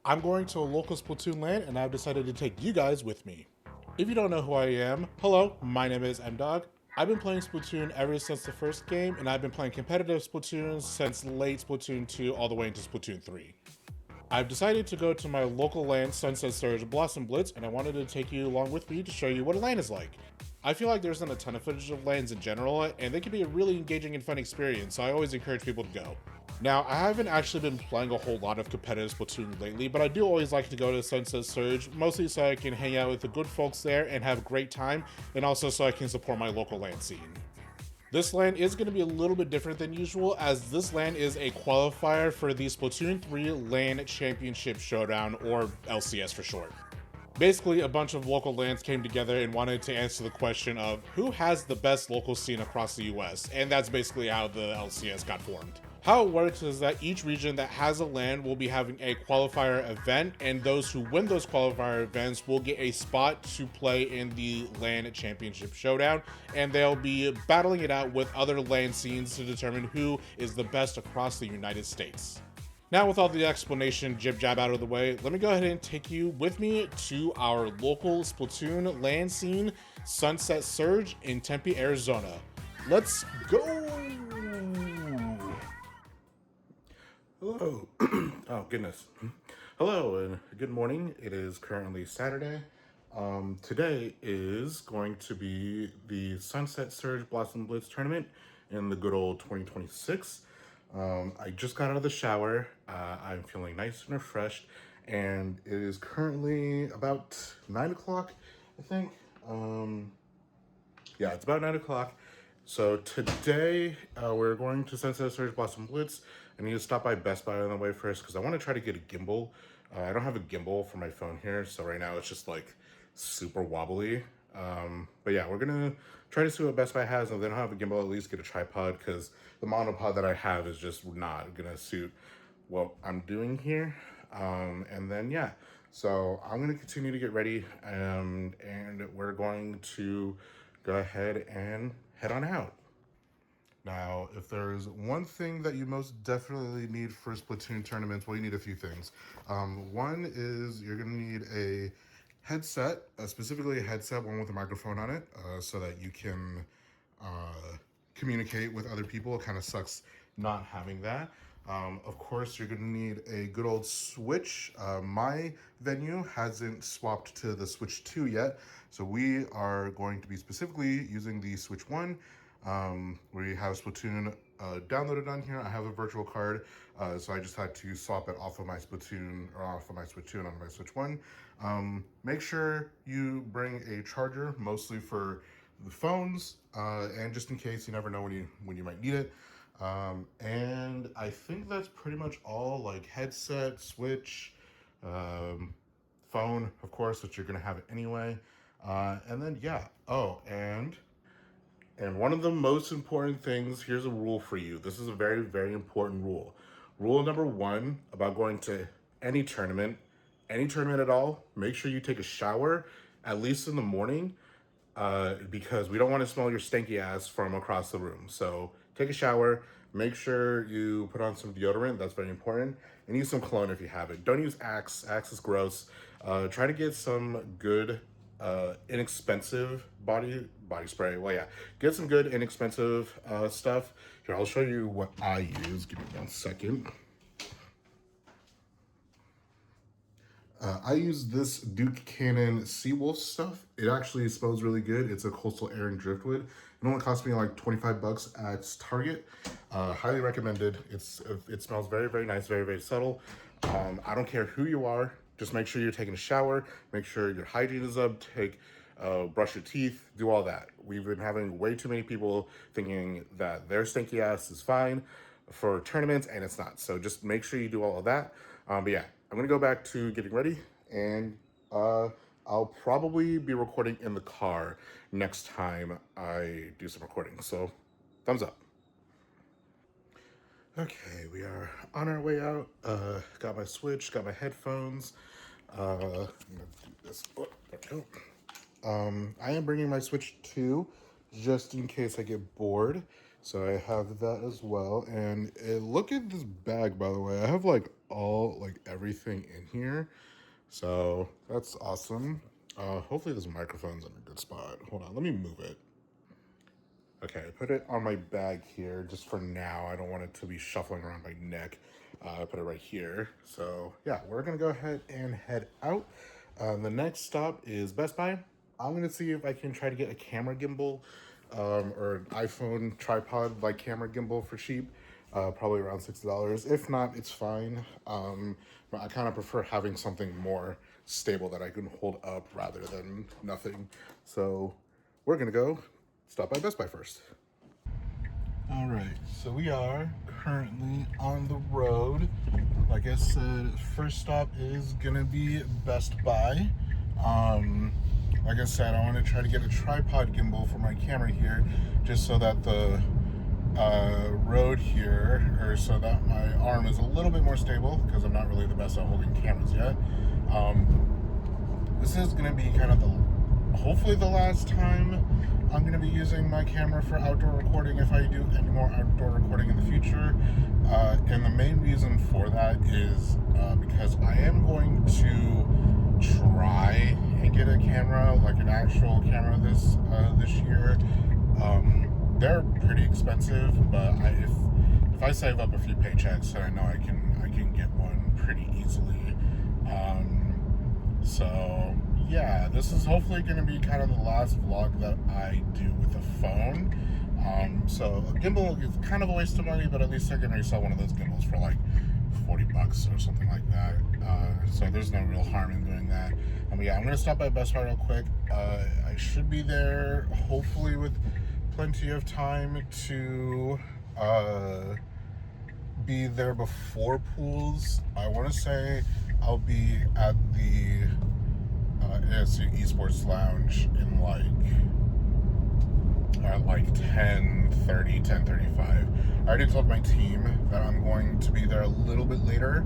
I'm going to a local Splatoon LAN and I've decided to take you guys with me. If you don't know who I am, hello, my name is MDog. I've been playing Splatoon ever since the first game, and I've been playing competitive Splatoon since late Splatoon 2 all the way into Splatoon 3. I've decided to go to my local LAN, Sunset Surge Blossom Blitz, and I wanted to take you along with me to show you what a LAN is like. I feel like there isn't a ton of footage of LANs in general, and they can be a really engaging and fun experience, so I always encourage people to go. Now, I haven't actually been playing a whole lot of competitive Splatoon lately, but I do always like to go to Sunset Surge, mostly so I can hang out with the good folks there and have a great time, and also so I can support my local LAN scene. This LAN is going to be a little bit different than usual, as this LAN is a qualifier for the Splatoon 3 LAN Championship Showdown, or LCS for short. Basically, a bunch of local LANs came together and wanted to answer the question of who has the best local scene across the US, and that's basically how the LCS got formed. How it works is that each region that has a LAN will be having a qualifier event, and those who win those qualifier events will get a spot to play in the LAN Championship Showdown, and they'll be battling it out with other LAN scenes to determine who is the best across the United States. Now, with all the explanation jib jab out of the way, let me go ahead and take you with me to our local Splatoon LAN scene, Sunset Surge in Tempe, Arizona. Let's go! Hello. Oh, goodness. Hello and good morning. It is currently Saturday. Today is going to be the Sunset Surge Blossom Blitz tournament in the good old 2026. I just got out of the shower. I'm feeling nice and refreshed, and it is currently about 9 o'clock, I think. Yeah, it's about 9 o'clock. So today we're going to Sunset Surge Blossom Blitz. I need to stop by Best Buy on the way first because I want to try to get a gimbal. I don't have a gimbal for my phone here, so right now it's just like super wobbly. But yeah, we're gonna try to see what Best Buy has, and if they don't have a gimbal, at least get a tripod because the monopod that I have is just not gonna suit what I'm doing here. And then yeah, so I'm gonna continue to get ready, and we're going to go ahead and head on out. Now, if there's one thing that you most definitely need for Splatoon tournaments, well, you need a few things. One is you're gonna need a headset, specifically a headset, one with a microphone on it, so that you can communicate with other people. It kind of sucks not having that. Of course, you're gonna need a good old Switch. My venue hasn't swapped to the Switch 2 yet, so we are going to be specifically using the Switch 1. We have Splatoon downloaded on here. I have a virtual card, so I just had to swap it off of my Splatoon, or off of my Switch 2 and onto my Switch 1. Make sure you bring a charger, mostly for the phones, and just in case, you never know when you might need it. And I think that's pretty much all, like headset, Switch, phone, of course, which you're gonna have it anyway. And then yeah, oh, and one of the most important things, here's a rule for you. This is a very, very important rule. Rule number one about going to any tournament at all, make sure you take a shower at least in the morning, because we don't want to smell your stanky ass from across the room. So take a shower, make sure you put on some deodorant, that's very important, and use some cologne if you have it. Don't use Axe, Axe is gross. Try to get some good, inexpensive body spray. Well, yeah, get some good, inexpensive stuff. Here, I'll show you what I use. Give me 1 second. I use this Duke Cannon Seawolf stuff. It actually smells really good. It's a Coastal Air and Driftwood. It only cost me like 25 bucks at Target. Highly recommended. It smells very, very nice, very, very subtle. I don't care who you are. Just make sure you're taking a shower. Make sure your hygiene is up. Brush your teeth. Do all that. We've been having way too many people thinking that their stinky ass is fine for tournaments, and it's not. So just make sure you do all of that. But yeah, I'm gonna go back to getting ready, and I'll probably be recording in the car next time I do some recording. So thumbs up. Okay, we are on our way out. Got my Switch, got my headphones. I'm gonna do this. Oh, there we go. I am bringing my Switch 2 just in case I get bored. So I have that as well. And look at this bag, by the way. I have like everything in here. So that's awesome. Hopefully this microphone's in a good spot. Hold on, let me move it. Okay, I put it on my bag here just for now. I don't want it to be shuffling around my neck. I put it right here. So yeah, we're gonna go ahead and head out. The next stop is Best Buy. I'm gonna see if I can try to get a camera gimbal or an iPhone tripod like camera gimbal for cheap. Probably around $60. If not, it's fine. But I kind of prefer having something more stable that I can hold up rather than nothing. So we're gonna go stop by Best Buy first. All right, so we are currently on the road. Like I said, first stop is gonna be Best Buy. Like I said, I want to try to get a tripod gimbal for my camera here, just so that the road here, or so that my arm is a little bit more stable, because I'm not really the best at holding cameras yet. This is gonna be kind of hopefully the last time I'm going to be using my camera for outdoor recording if I do any more outdoor recording in the future. And the main reason for that is because I am going to try and get a camera, like an actual camera this year. They're pretty expensive, but if I save up a few paychecks, then I know I can get one pretty easily. So yeah, this is hopefully going to be kind of the last vlog that I do with a phone. So a gimbal is kind of a waste of money, but at least I can resell one of those gimbals for like $40 or something like that. So there's no real harm in doing that. Yeah, I'm going to stop by Best Buy real quick. I should be there hopefully with plenty of time to be there before pools. I want to say I'll be at the ASU Esports Lounge in like 10:30, 10:35. I already told my team that I'm going to be there a little bit later,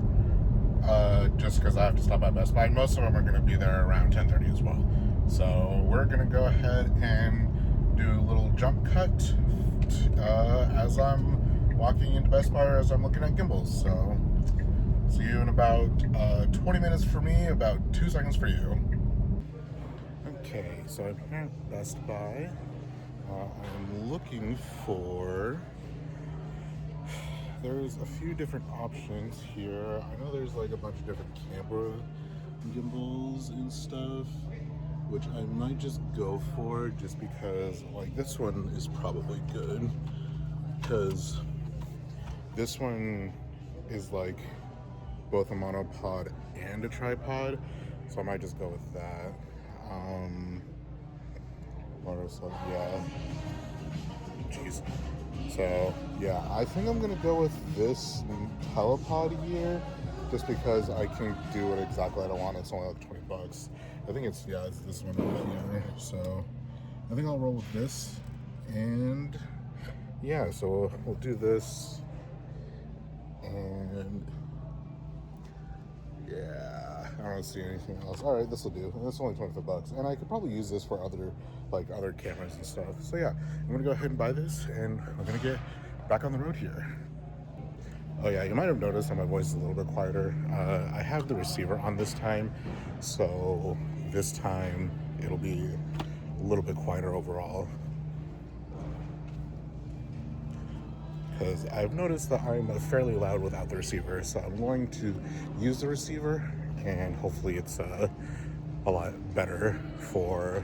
just because I have to stop by Best Buy. Most of them are going to be there around 10:30 as well. So we're going to go ahead and do a little jump cut as I'm walking into Best Buy or as I'm looking at gimbals. So see you in about 20 minutes for me, about 2 seconds for you. Okay, so I'm here at Best Buy. I'm looking for... There's a few different options here. I know there's like a bunch of different camera gimbals and stuff, which I might just go for just because like this one is probably good, because this one is like both a monopod and a tripod, so I might just go with that. Yeah. Jeez. So yeah, I think I'm gonna go with this telepod here, just because I can do it exactly what I want. It's only like $20. I think it's this one right here. So I think I'll roll with this, and yeah, so we'll do this, and yeah, I don't see anything else. All right, this will do. It's only $25, and I could probably use this for other cameras and stuff. So yeah, I'm gonna go ahead and buy this, and I'm gonna get back on the road here. Oh yeah, you might have noticed that my voice is a little bit quieter. I have the receiver on this time, so this time it'll be a little bit quieter overall. Because I've noticed that I'm fairly loud without the receiver, so I'm going to use the receiver, and hopefully it's a lot better for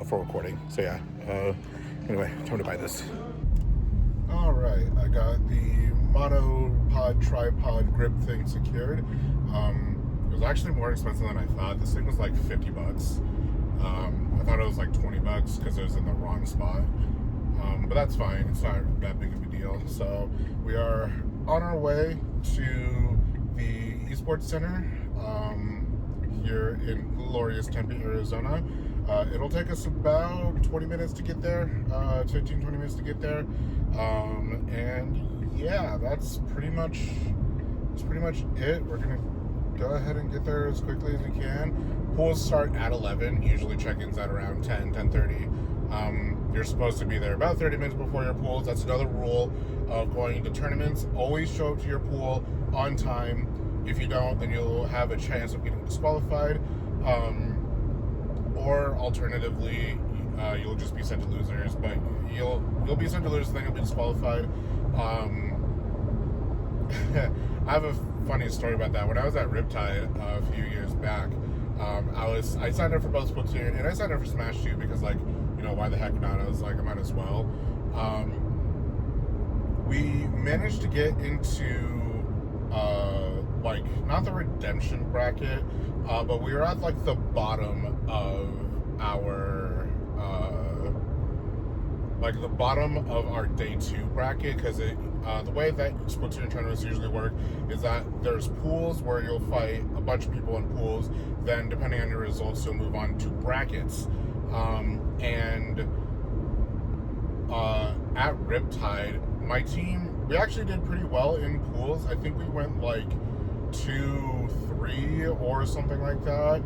recording. So yeah, anyway, time to buy this. All right, I got the monopod tripod grip thing secured. It was actually more expensive than I thought. This thing was like $50. I thought it was like $20 because it was in the wrong spot. But that's fine. It's not that big of a deal. So we are on our way to the Esports Center here in glorious Tempe, Arizona. It'll take us about 20 minutes to get there, 15, 20 minutes to get there. And yeah, that's pretty much it. We're gonna go ahead and get there as quickly as we can. Pools start at 11. Usually check-ins at around 10, 10:30. you're supposed to be there about 30 minutes before your pools. That's another rule of going to tournaments. Always show up to your pool on time. If you don't, then you'll have a chance of getting disqualified. Or alternatively, you'll just be sent to losers. But you'll be sent to losers, then you'll be disqualified. I have a funny story about that. When I was at Riptide a few years back, I signed up for both Splatoon and I signed up for Smash too because, like, you know, why the heck not? I was like, I might as well. We managed to get into like, not the redemption bracket, but we were at like the bottom of our day 2 bracket, because the way that Splatoon tournaments usually work is that there's pools where you'll fight a bunch of people in pools, then depending on your results you'll move on to brackets. At Riptide, my team, we actually did pretty well in pools. I think we went like 2-3 or something like that.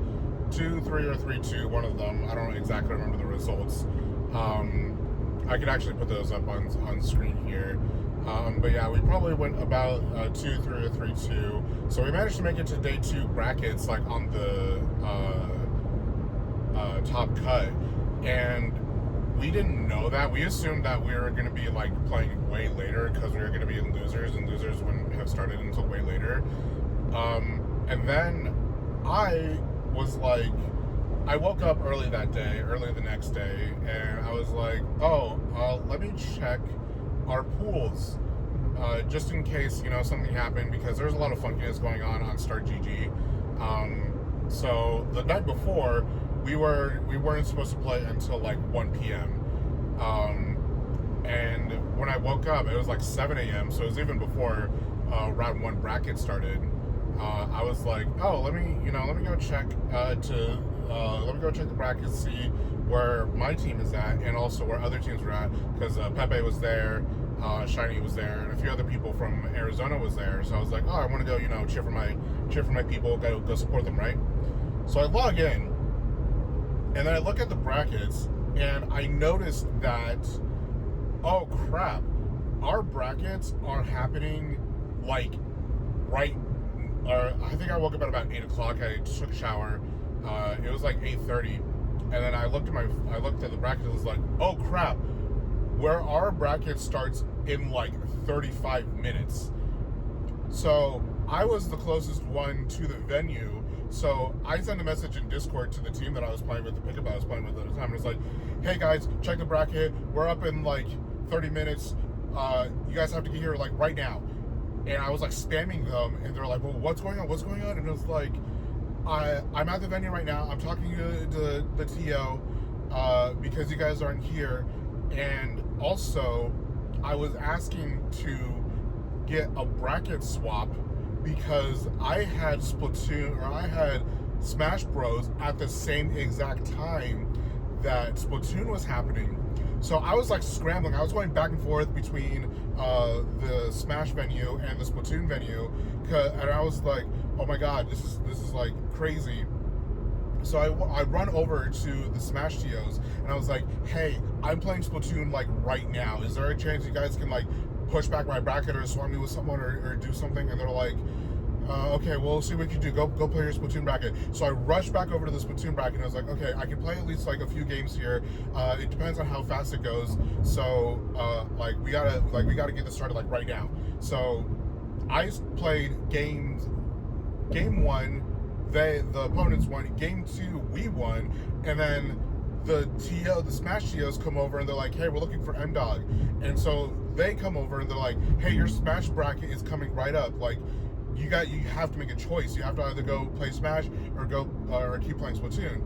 2-3 or 3-2, one of them. I don't exactly remember the results. I could actually put those up on screen here. But yeah, we probably went about 2-3 or 3-2. So we managed to make it to day 2 brackets, like on the top cut. And we didn't know that. We assumed that we were going to be like playing way later because we were going to be in losers, and losers wouldn't have started until way later. And then I was like, I woke up early the next day, and I was like, let me check our pools, just in case, you know, something happened, because there's a lot of funkiness going on Start GG. So the night before, we weren't supposed to play until like 1 p.m. And when I woke up, it was like 7 a.m. So it was even before round 1 bracket started. I was like, let me go check the brackets, see where my team is at, and also where other teams were at, because Pepe was there, Shiny was there, and a few other people from Arizona was there. So I was like, I want to go, you know, cheer for my people, go support them, right? So I log in, and then I look at the brackets, and I noticed that, oh crap, our brackets are happening like right. I think I woke up at about 8 o'clock. I took a shower. It was like 8:30, and then I looked at the bracket and was like, oh crap, where our bracket starts in like 35 minutes. So I was the closest one to the venue. So I sent a message in Discord to the team that I was playing with, the pickup I was playing with at the time. It was like, hey guys, check the bracket. We're up in like 30 minutes. You guys have to get here like right now. And I was like spamming them, and they're like, well, what's going on? And it was like, I'm at the venue right now. I'm talking to the TO because you guys aren't here. And also, I was asking to get a bracket swap because I had Splatoon, or I had Smash Bros at the same exact time that Splatoon was happening. So I was like scrambling. I was going back and forth between the Smash venue and the Splatoon venue, and I was like, oh my god, this is like crazy. So I run over to the Smash TOs, and I was like, hey, I'm playing Splatoon like right now. Is there a chance you guys can like push back my bracket or swap me with someone or do something? And they're like, okay, we'll see what you do. Go play your Splatoon bracket. So I rushed back over to the Splatoon bracket, and I was like, okay, I can play at least like a few games here. It depends on how fast it goes. So we gotta get this started like right now. So I played game 1. The opponents won. Game 2, we won, and then the Smash TOs come over, and they're like, hey, we're looking for M-Dog. And so they come over, and they're like, hey, your Smash bracket is coming right up. Like, you have to make a choice. You have to either go play Smash or keep playing Splatoon,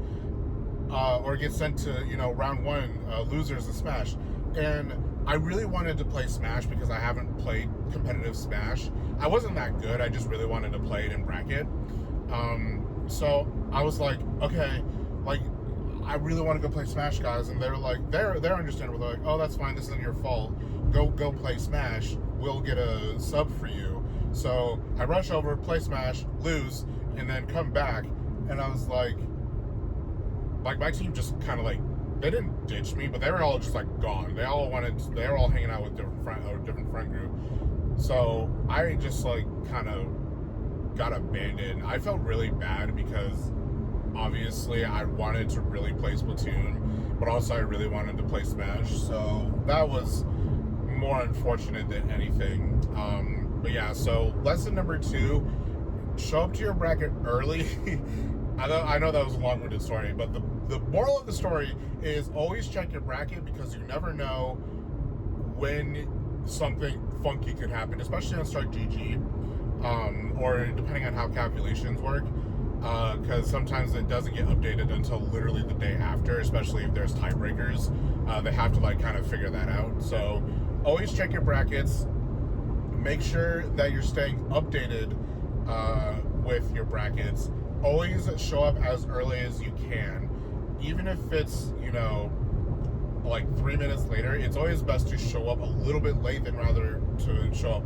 or get sent to, you know, round 1 losers of Smash. And I really wanted to play Smash because I haven't played competitive Smash. I wasn't that good. I just really wanted to play it in bracket. So I was like, okay, like, I really want to go play Smash, guys. And they're like, they're understandable. They're like, oh, that's fine. This isn't your fault. Go play Smash. We'll get a sub for you. So I rush over, play Smash, lose, and then come back. And I was like my team just kind of like they didn't ditch me, but they were all just like gone. They were all hanging out with different friend group. So I just like kind of got abandoned. I felt really bad because obviously I wanted to really play Splatoon, but also I really wanted to play Smash. So that was more unfortunate than anything. But yeah, so lesson number 2, show up to your bracket early. I know that was a long-winded story, but the moral of the story is always check your bracket, because you never know when something funky could happen, especially on Start GG, or depending on how calculations work, because sometimes it doesn't get updated until literally the day after, especially if there's tiebreakers. They have to like kind of figure that out. So always check your brackets. Make sure that you're staying updated with your brackets. Always show up as early as you can, even if it's, you know, like 3 minutes later. It's always best to show up a little bit late than rather to show up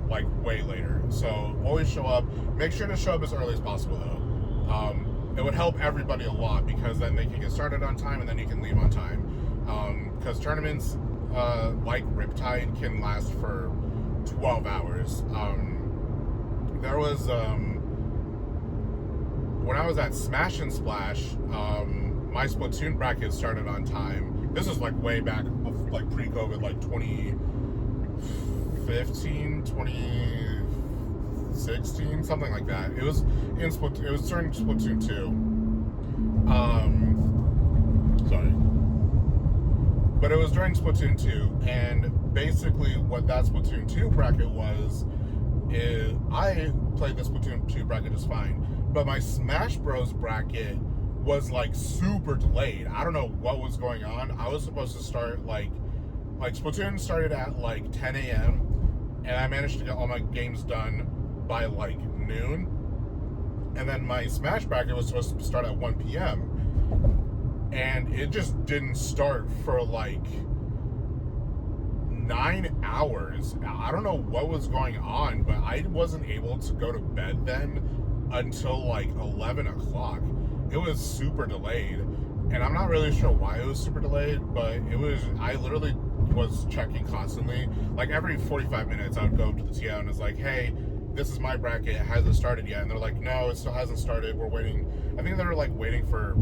like way later. So always show up. Make sure to show up as early as possible though. It would help everybody a lot, because then they can get started on time and then you can leave on time. Because tournaments like Riptide can last for 12 hours. There was when I was at Smash and Splash, my Splatoon bracket started on time. This was like way back, like pre-COVID, like 2015, 2016, something like that. It was in Splatoon. It was during Splatoon 2. Sorry. But it was during Splatoon 2, and basically what that Splatoon 2 bracket was is I played the Splatoon 2 bracket just fine, but my Smash Bros bracket was like super delayed. I don't know what was going on. I was supposed to start like Splatoon started at like 10 a.m. and I managed to get all my games done by like noon, and then my Smash bracket was supposed to start at 1 p.m. and it just didn't start for like 9 hours. I don't know what was going on, but I wasn't able to go to bed then until like 11 o'clock. It was super delayed, and I'm not really sure why it was super delayed, but it was, I literally was checking constantly. Like every 45 minutes I would go to the TO and it's like, hey, this is my bracket, it hasn't started yet. And they're like, no, it still hasn't started, we're waiting. I think they were like waiting for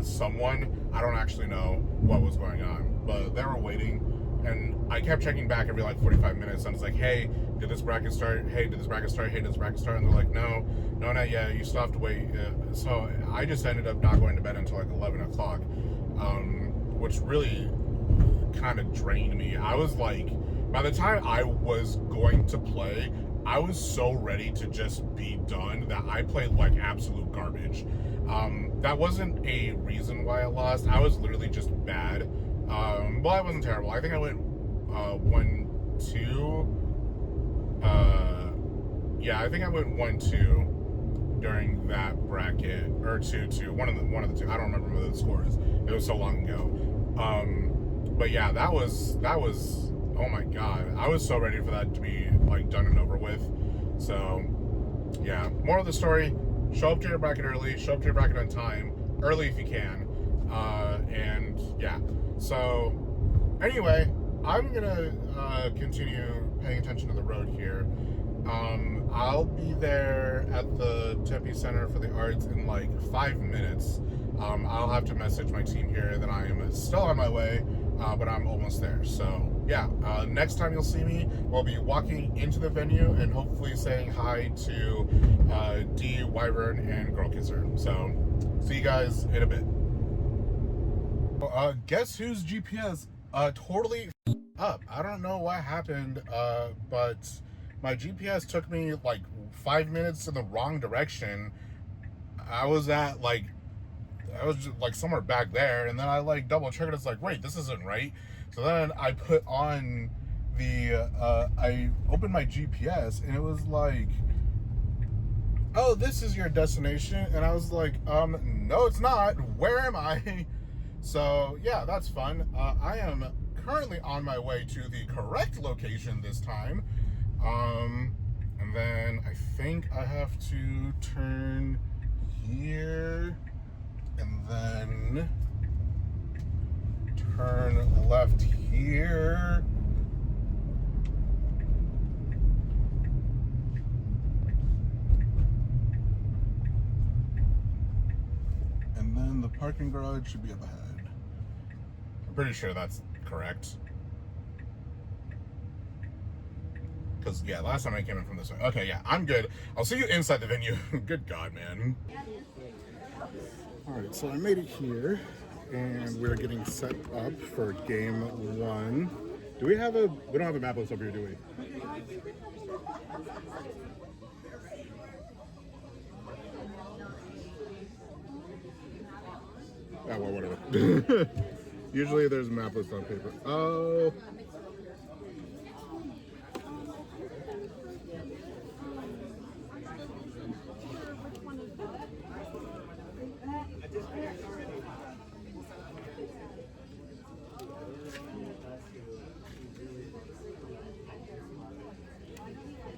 someone. I don't actually know what was going on, but they were waiting. And I kept checking back every like 45 minutes, and it's like, hey, did this bracket start? Hey, did this bracket start? Hey, did this bracket start? And they're like, no, not yet. You still have to wait. So I just ended up not going to bed until like 11 o'clock, which really kind of drained me. I was like, by the time I was going to play, I was so ready to just be done that I played like absolute garbage. That wasn't a reason why I lost. I was literally just bad. Well, I wasn't terrible. I think I went 1-2. Yeah, I think I went 1-2 during that bracket, or 2-2. One of the two. I don't remember what the score is. It was so long ago. But yeah, that was. Oh my god, I was so ready for that to be like done and over with. So yeah, moral of the story: show up to your bracket early. Show up to your bracket on time, early if you can. And yeah. So anyway, I'm gonna continue paying attention to the road here. I'll be there at the Tempe Center for the Arts in like 5 minutes. I'll have to message my team here that I am still on my way, but I'm almost there. So yeah, next time you'll see me, we'll be walking into the venue and hopefully saying hi to D, Wyvern, and Girl Kisser. So see you guys in a bit. Guess whose GPS totally up? I don't know what happened, but my GPS took me like 5 minutes in the wrong direction. I was just like somewhere back there, and then I like double checked. It's like, wait, this isn't right. So then I put on the I opened my GPS, and it was like, oh, this is your destination. And I was like, no, it's not. Where am I? So yeah, that's fun. I am currently on my way to the correct location this time. And then I think I have to turn here, and then turn left here. And then the parking garage should be up ahead. I'm pretty sure that's correct. Because, yeah, last time I came in from this way. Okay, yeah, I'm good. I'll see you inside the venue. Good God, man. All right, so I made it here, and we're getting set up for game 1. Do we have a... We don't have a map list up here, do we? Yeah, well, whatever. Usually there's a map list on paper. Oh...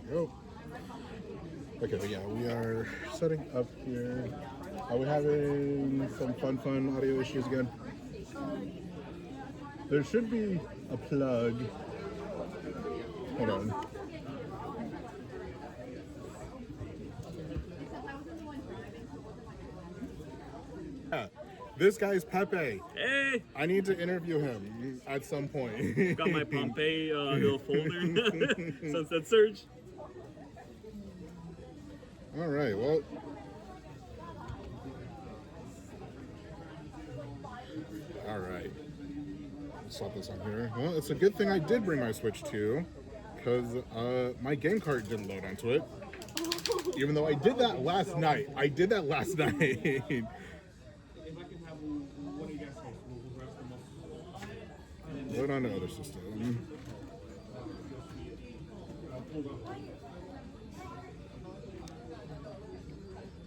Go. Okay, but yeah, we are setting up here. Are we having some fun audio issues again? There should be a plug. Hold on. Yeah, this guy's Pepe. Hey! I need to interview him at some point. Got my Pompeii little folder. Sunset Surge. All right, well. All right. Let's swap this on here. Well, it's a good thing I did bring my Switch too, because my game cart didn't load onto it. Even though I did that last night. Load on the other system.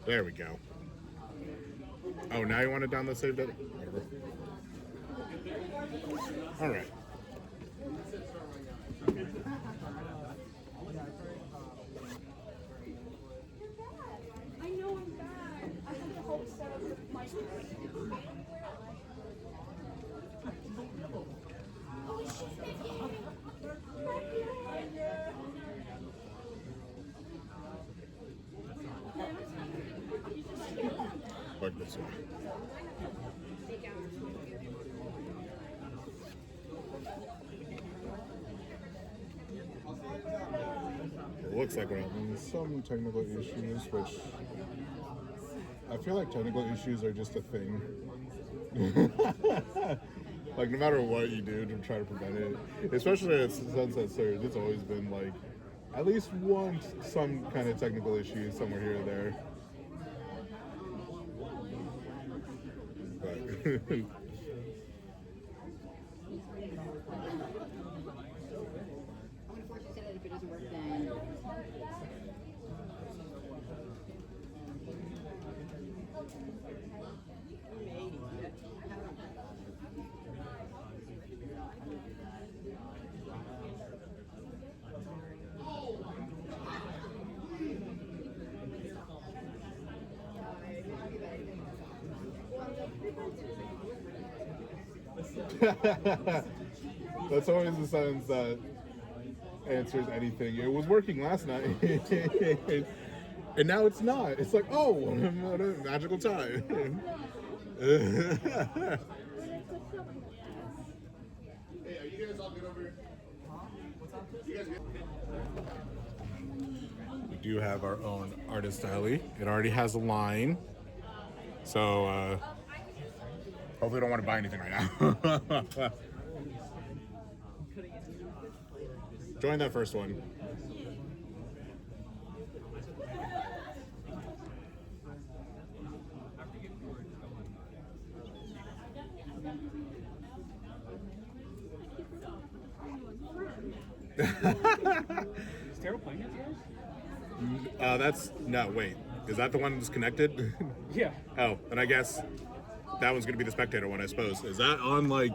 There we go. Oh, now you want to download save data? Whatever. All right. I know I'm bad. I had the whole set of my Like this one. It looks like we're having some technical issues, which I feel like technical issues are just a thing. Like, no matter what you do to try to prevent it, especially at Sunset Surge, it's always been like at least some kind of technical issue somewhere here or there. But if it doesn't work, then that's always the sentence that answers anything. It was working last night, and now it's not. It's like, oh, what a magical time. Hey, are you guys all good over here? What's up? You guys good? We do have our own artist alley. It already has a line, so hopefully don't want to buy anything right now. Join that first one. Is Terrell playing it today? That's no. Wait, is that the one that's connected? Yeah. Oh, and I guess that one's gonna be the spectator one, I suppose. Is that on like?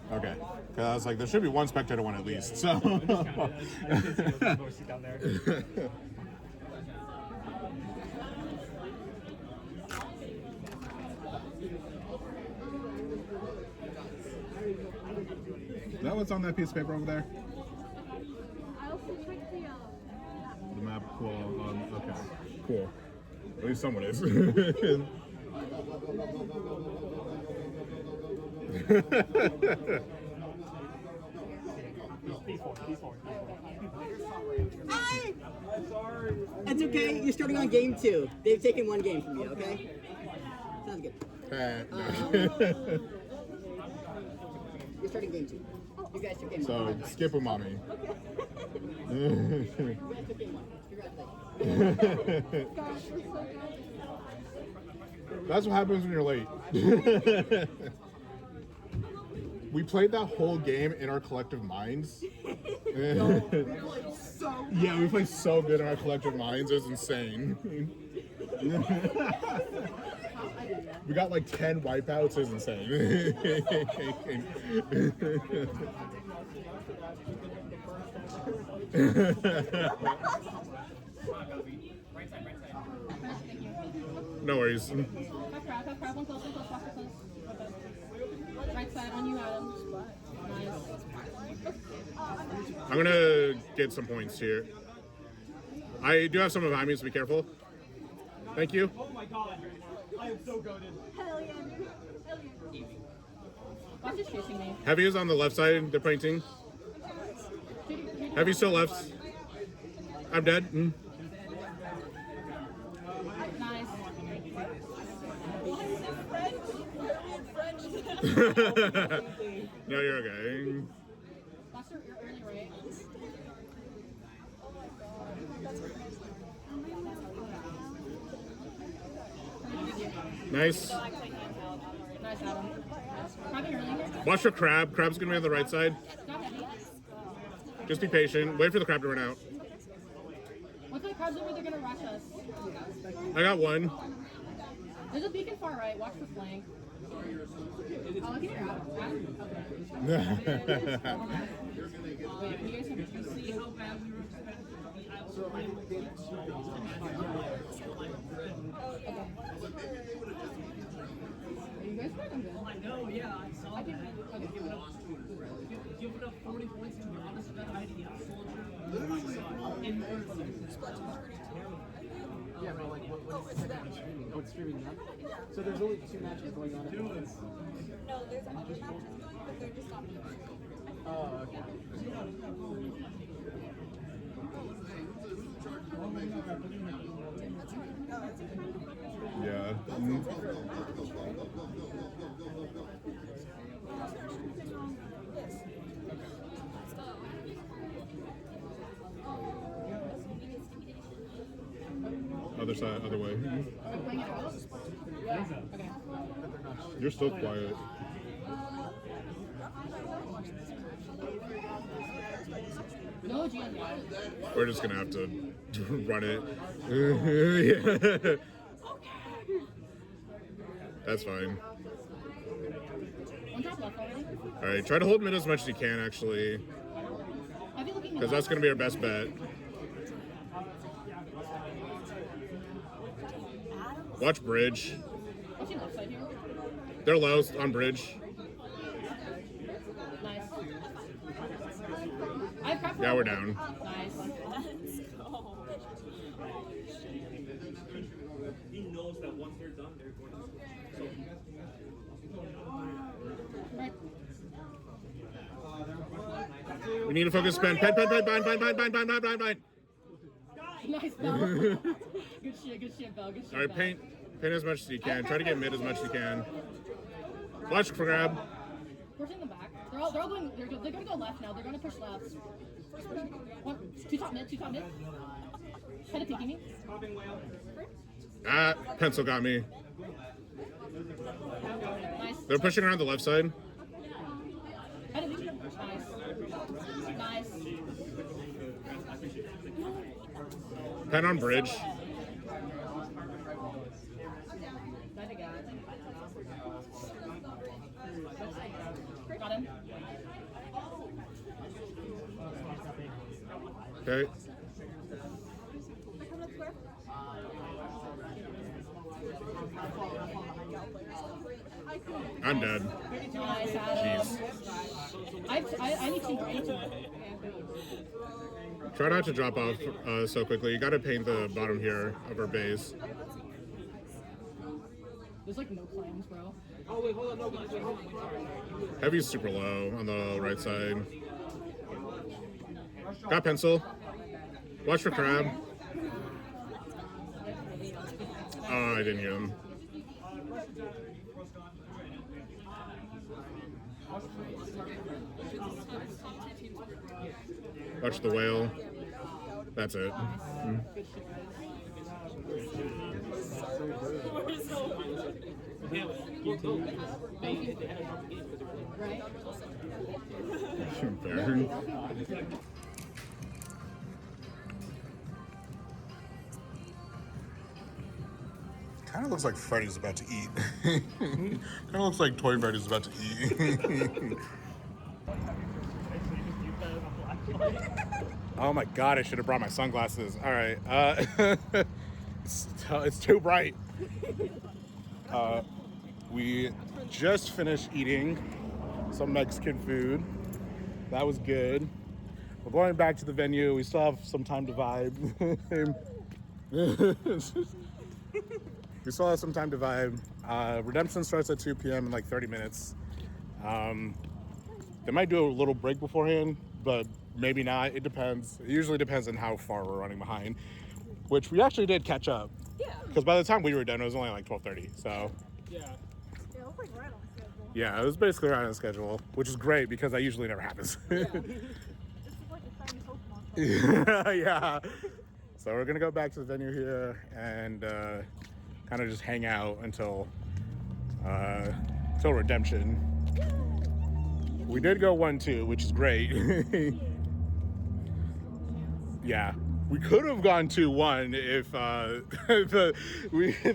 Okay. Cause I was like, there should be one spectator one at least. So. what's on that piece of paper over there? I also checked the The map. Cool. Okay. Cool. At least someone is. Hi! That's okay. You're starting on game 2. They've taken 1 game from you, okay? Sounds good. You're starting game 2. You guys took game 1. So skip umami. You guys took game 1. Congratulations. gosh, we're so good. That's what happens when you're late. We played that whole game in our collective minds. Yeah, we played so good in our collective minds. It was insane. We got like 10 wipeouts. It was insane. No worries. Have crab, one close, watch it close. Right side on you, Adam. Nice. I'm gonna get some points here. I do have someone behind me, so be careful. Thank you. Oh my god, I am so goated. Hell yeah, dude. Hell yeah. Watch is chasing me. Heavy is on the left side. They're painting. Heavy still left. I'm dead. Nice. No, you're okay. Watch your early right. Nice. Nice, Adam. Crab early here. Watch for crab. Crab's gonna be on the right side. Not heavy. Just be patient. Wait for the crab to run out. Once the crab's over, they're gonna rush us. I got one. There's a beacon far right. Watch the flank. Oh, look at your Adam. Wait, you guys have to see how bad we were you guys fighting good? I know, yeah, I saw that. Okay. You put up 40 points to be honest about hiding out soldier. In Yeah, but like, what is it streaming? Oh, it's streaming now? So there's only 2 matches going on at once. No, there's other matches going, but they're just not being Oh, okay. Yeah. Other side, other way. Okay. You're still quiet. No GM. We're just gonna have to run it. Yeah. That's fine. One drop left already. All right, try to hold mid as much as you can, actually, I'd be looking because that's gonna be our best bet. Watch bridge. What's your left side here? They're low on bridge. Nice. I have crap. Yeah, we're down. Nice. He knows that once they're done, they're going to. Right. We need to focus. Bind. Nice, Bell. Good shit, Bell. Good shit, All right, Bell. paint as much as you can. Try to get mid as much as you can. Watch for grab. Pushing them back. They're all going. They're gonna go left now. They're gonna push left. One, two top mid. Kind of taking me. Ah, pencil got me. Nice. They're pushing around the left side. Nice. Nice. Pen on bridge. Got him. Okay. I'm dead. Nice, Adam. I need to. Try not to drop off so quickly. You gotta paint the bottom here of our base. There's like no claims, bro. Oh wait, hold on, no, wait, hold on. Heavy's super low on the right side. Got pencil. Watch for crab. Oh, I didn't get him. Watch the whale. That's it. Fair. Kind of looks like Freddy's about to eat. Kind of looks like Toy Freddy's about to eat. Oh my god, I should have brought my sunglasses. All right. It's too bright. We just finished eating some Mexican food. That was good. We're going back to the venue. We still have some time to vibe. We still have some time to vibe. Redemption starts at 2 p.m. in like 30 minutes. They might do a little break beforehand, but maybe not. It depends. It usually depends on how far we're running behind, which we actually did catch up. Yeah. Because by the time we were done, it was only like 12:30. So. Yeah. Yeah, it was like right on schedule. Yeah, it was basically right on schedule, which is great because that usually never happens. This is like a shiny Pokemon. Yeah. So we're gonna go back to the venue here and kind of just hang out until redemption. We did go 1-2, which is great. Yeah, we could have gone 2-1 if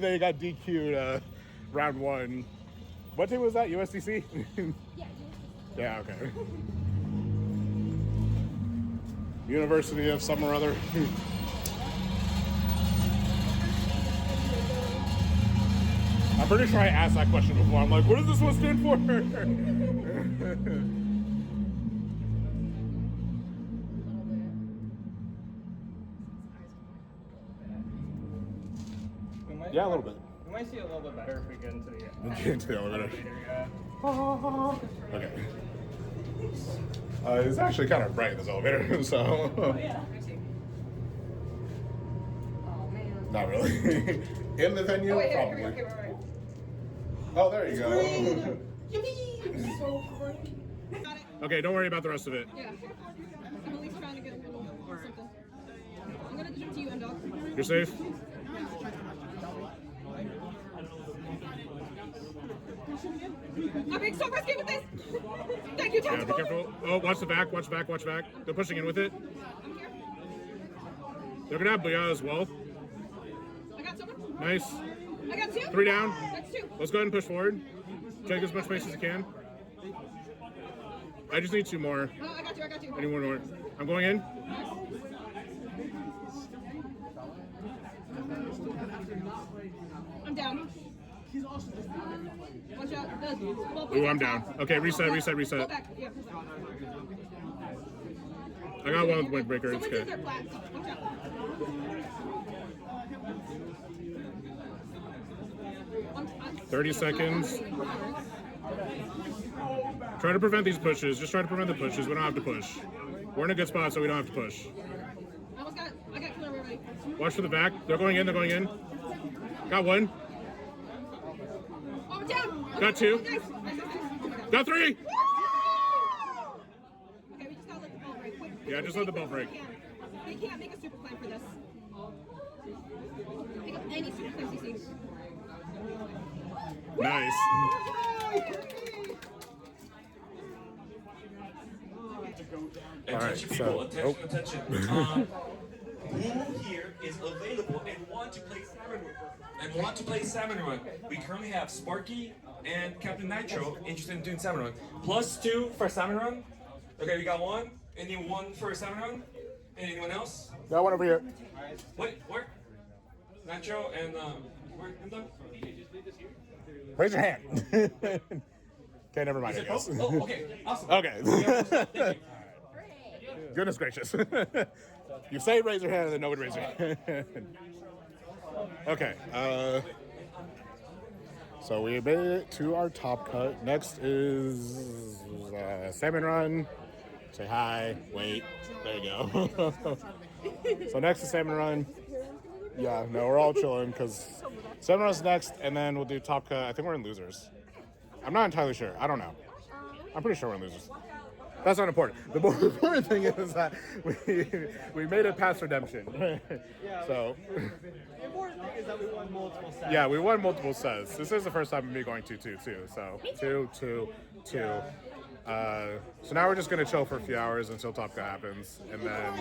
they got DQ'd round 1. What team was that? USDC? Yeah, okay. University of some or other. I'm pretty sure I asked that question before. I'm like, what does this one stand for? Yeah, a little bit. We might see a little bit better if we get into the Get into the elevator. yeah. Okay. It's actually kind of bright in this elevator, so. Not really. In the venue, probably. Oh, there you go. Okay, don't worry about the rest of it. Yeah. I'm at least trying to get a little something. I'm gonna give it to you, M-Dog. You're safe? I'm being so risky with this! Thank you, Yeah, be Tactical! careful. Oh, watch the back, watch back, watch back. They're pushing in with it. I'm here. They're gonna have Booyah as well. I got someone. Nice. I got 2. 3 down. That's 2. Let's go ahead and push forward. Take as much space as you can. I just need 2 more. Oh, I got you, I got you. I need 1 more. I'm going in. I'm down. Watch out. Ooh, I'm down. Okay, reset, reset, Pull reset. back. Yeah, pull back. I got 1 with Windbreaker. It's Someone's in good. their flat. Watch out. 30 seconds. Try to prevent these pushes. Just try to prevent the pushes. We don't have to push. We're in a good spot, so we don't have to push. I got killer ready. Watch for the back. They're going in. They're going in. Got 1. Oh, I'm down. Got 2. Nice. Oh my God. Got 3. Okay, we just gotta let the ball break. Yeah, just let the ball break. They can't make a super plan for this. Pick up any super plan you see. Nice. Attention so- people, attention. Who here is available and want to play Salmon Run? We currently have Sparky and Captain Nitro interested in doing Salmon Run. +2 for Salmon Run. Okay, we got 1. Anyone for Salmon Run? Anyone else? Got 1 over here. Wait, where? Nitro and where? Raise your hand. Okay, never mind. I guess. Oh, okay, awesome. Okay. Goodness gracious. You say raise your hand and then nobody raises your hand. Okay. So we made it to our top cut. Next is Salmon Run. Say hi. Wait. There you go. So next is Salmon Run. Yeah, no, we're all chilling because Salmon Run's next, and then we'll do top cut. I think we're in losers. I'm not entirely sure. I don't know. I'm pretty sure we're in losers. That's not important. The more important thing is that we made it past redemption. So The important thing is that we won multiple sets. yeah, we won multiple sets. This is the first time of me going 2-2 too. So 2-2-2. So now we're just gonna chill for a few hours until Top Cut happens, and then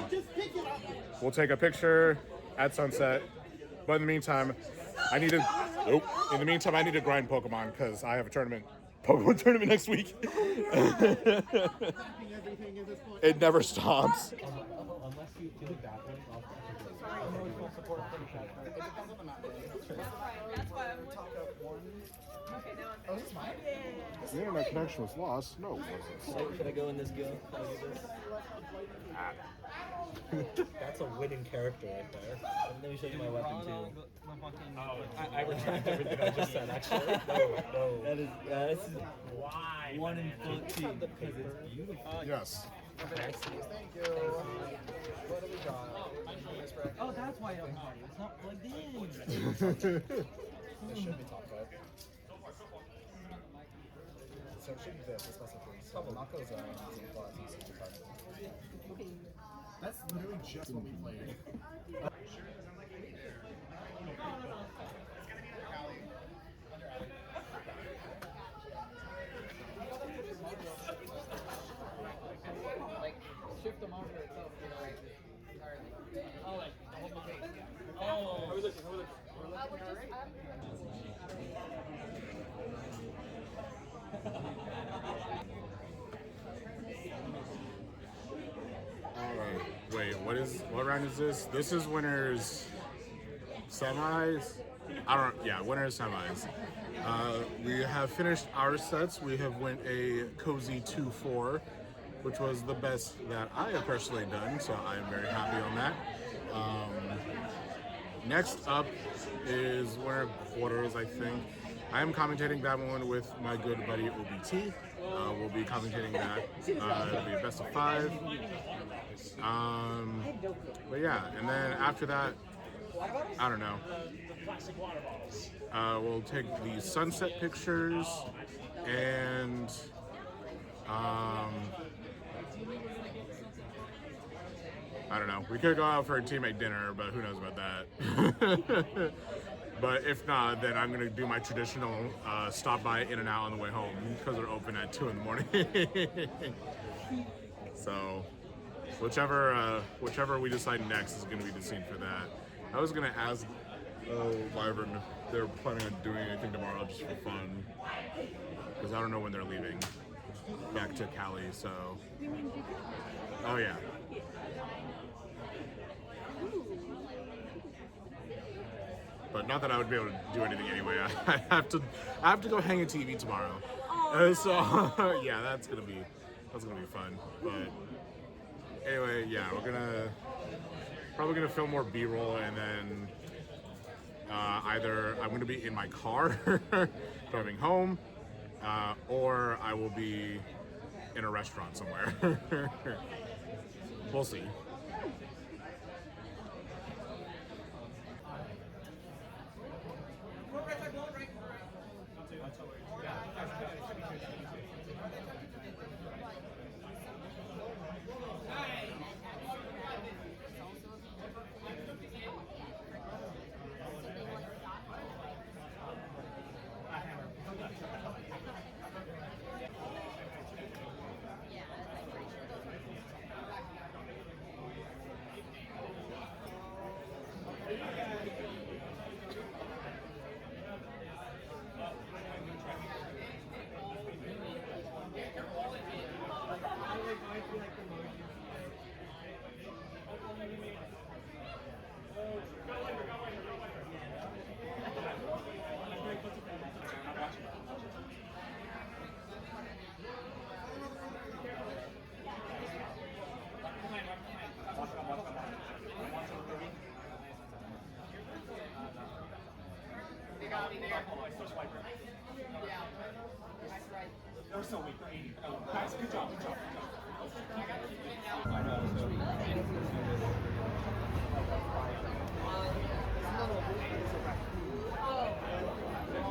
we'll take a picture at sunset. But in the meantime, I need to. In the meantime, I need to grind Pokemon because I have a Pokemon tournament next week. It never stops. Unless you feel battling off The internet connection was lost. No, it wasn't. Should I go in this guild? Can I do this? That's a winning character right there. Let me show you my weapon too. I retract everything I just said. Actually, no. That is this is why 1 in 14 because it's beautiful. Yes. Thank you. What do we got? Oh, that's why I'm party. It's not plugged in. This should be top cut. So it should be this, especially. So Nako's That's literally just what we played. Shift the monitor itself. Oh, like, Oh, how are we looking? Alright. Wait, what round is this? This is winners semis? Winners semis. We have finished our sets. We have went a cozy 2-4, which was the best that I have personally done, so I am very happy on that. Next up is winner quarters, I think. I am commentating that one with my good buddy OBT. We'll be commentating that. It'll be a best of 5. But yeah, and then after that, I don't know. We'll take the sunset pictures and I don't know. We could go out for a teammate dinner, but who knows about that. But if not, then I'm gonna do my traditional stop by In-N-Out on the way home because they're open at 2 in the morning. So whichever we decide next is gonna be the scene for that. I was gonna ask Wyvern if they're planning on doing anything tomorrow just for fun, because I don't know when they're leaving back to Cali. So, oh yeah. But not that I would be able to do anything anyway. I have to go hang a TV tomorrow. So yeah, that's gonna be fun. But anyway, yeah, we're probably gonna film more B-roll, and then either I'm gonna be in my car driving home, or I will be in a restaurant somewhere. We'll see.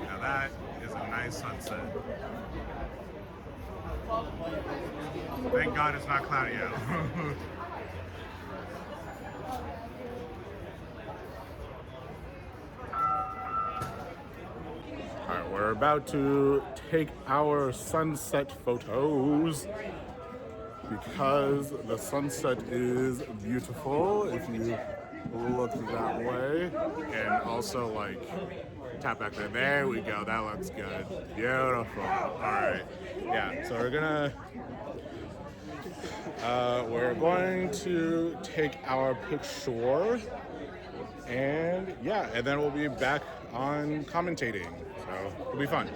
Now that is a nice sunset. Thank God it's not cloudy out. Alright, we're about to take our sunset photos because the sunset is beautiful if you look that way. And also, like, tap back there. There we go. That looks good. Beautiful. Alright. Yeah, so we're going to take our picture, and yeah, and then we'll be back on commentating. So it'll be fun.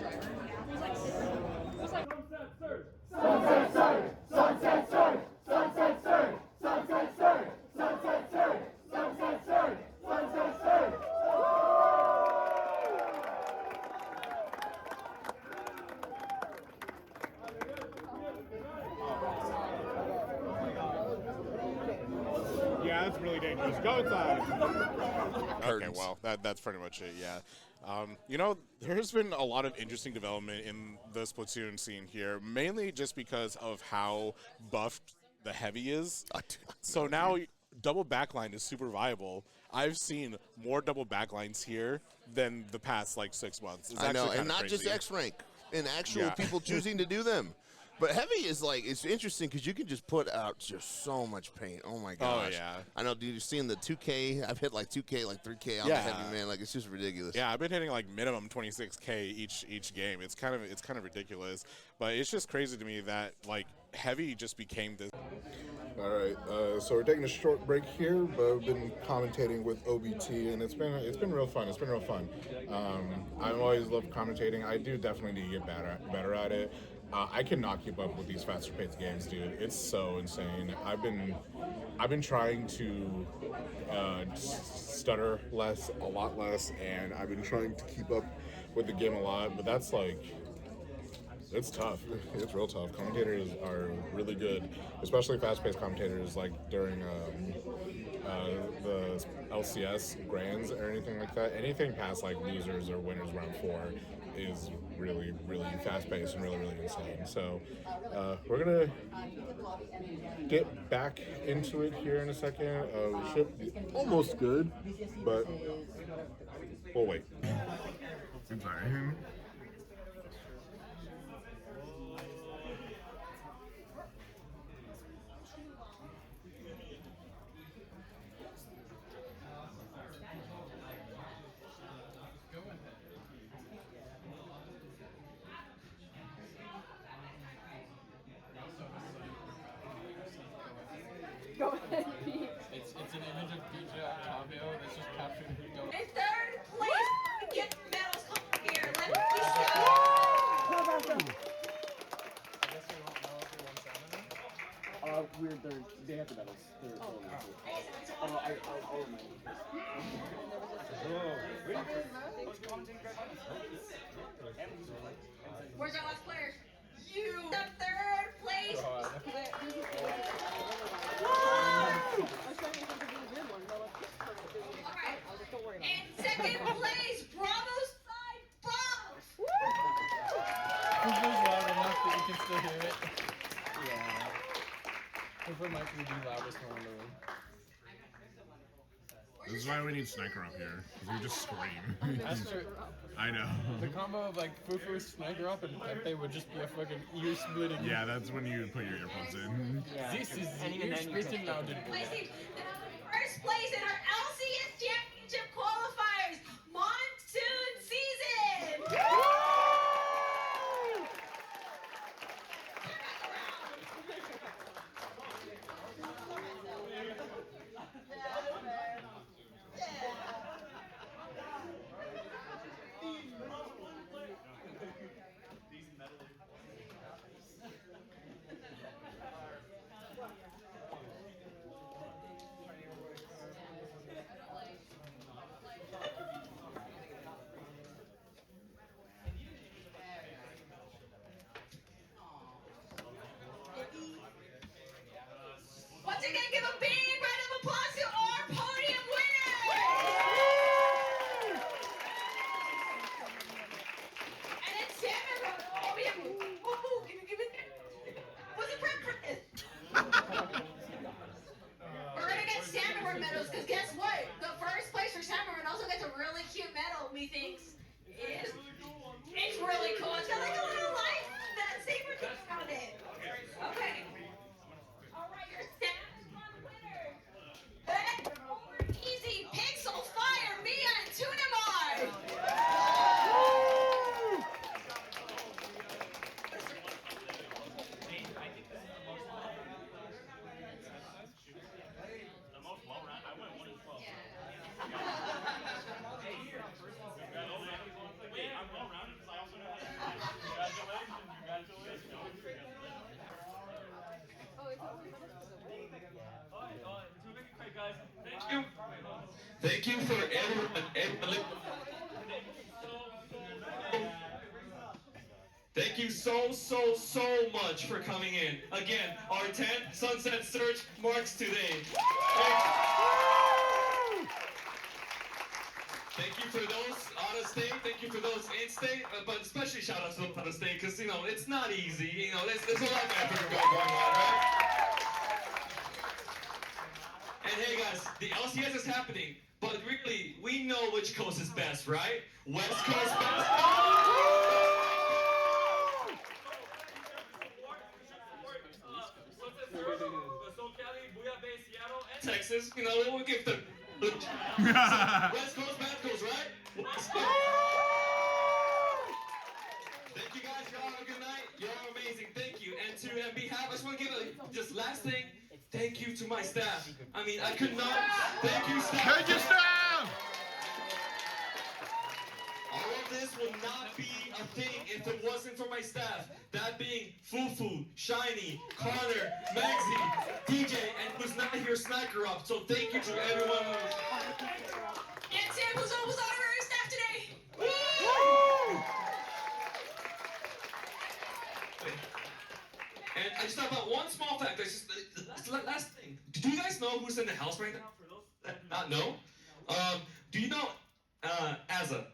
Yeah, that's really dangerous. Go inside. Okay, well, that's pretty much it, yeah. You know, there's been a lot of interesting development in the Splatoon scene here, mainly just because of how buffed the heavy is. So now double backline is super viable. I've seen more double backlines here than the past, like, 6 months. It's I know, actually and not crazy. just X rank, and actual Yeah. people choosing to do them. But heavy is like, it's interesting because you can just put out just so much paint. Oh my gosh. Oh, yeah. I know, dude, you've seen the 2K. I've hit like 2K, like 3K on Yeah. the heavy, man. Like, it's just ridiculous. Yeah, I've been hitting like minimum 26K each game. It's kind of ridiculous, but it's just crazy to me that like heavy just became this. All right, so we're taking a short break here, but I've been commentating with OBT, and it's been real fun. It's been real fun. I've always loved commentating. I do definitely need to get better at it. I cannot keep up with these faster paced games, dude. It's so insane. I've been trying to stutter less, a lot less, and I've been trying to keep up with the game a lot. But that's like, it's tough. It's real tough. Commentators are really good, especially fast-paced commentators, like during the LCS grands or anything like that. Anything past like losers or winners round 4 is really, really fast-paced and really, really insane. So we're gonna get back into it here in a second. We should be almost good, but we'll wait. I'm sorry. Go ahead, Pete. It's an image of DJ Octavio that's just capturing who goes. In third place, get medals. Come here. Let me see. I guess we don't know if they won salmon. They have the medals. I'll remind you. Where's our last player? You. The third place. Alright. In second place, Bravo's side box. This is loud enough that you can still hear it. Yeah. Hooper might be the loudest one in the room. This is why we need Sniker up here, because we just scream. That's true. I know. The combo of like Fufu, Sniker up, and Pepe would just be a fucking ear splitting. Yeah, that's when you put your earphones in. This is the ear splitting now. Placing first place in our LCS Championship qualifiers, Monsoon Season. Thank you for everyone. Thank you so much for coming in. Again, our 10th Sunset Search marks today. Thank you for those out of state. Thank you for those in state. But especially shout out to those out of state because you know it's not easy. You know, there's a lot of effort going on, right? And hey guys, the LCS is happening, but really we know which coast is best, right? West Coast best. Texas, you know, we'll give the West Coast, Bad Coast, right? West Coast. Thank you guys, y'all have a good night. You're amazing, thank you. And to behalf, I just want to give a just last thing, thank you to my staff. I mean, I could not, thank you staff. Thank you, staff! All of this would not be a thing if it wasn't for my staff. That being Fufu, Shiny, Connor, Maxie, DJ, and who's not here, Sniker Up. So thank you to everyone. And Sam, who's honorary staff today? Woo! And I just thought about one small fact. That's the last thing. Do you guys know who's in the house right now? For those that not know, do you know Azza?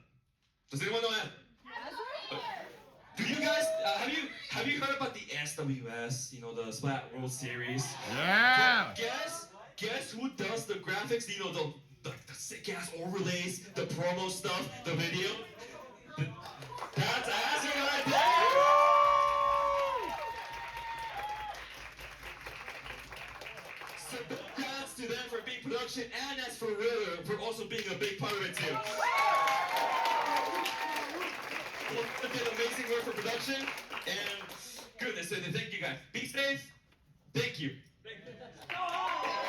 Does anyone know Azza? Do you guys have you heard about the SWS? You know, the Splat World Series. Yeah. Guess who does the graphics? You know, the sick ass overlays, the promo stuff, the video. That's Azza right there. So congrats to them for being production, and as for Ritter for also being a big part of it too. Did amazing work for production, and goodness, thank you guys. Be safe. Thank you.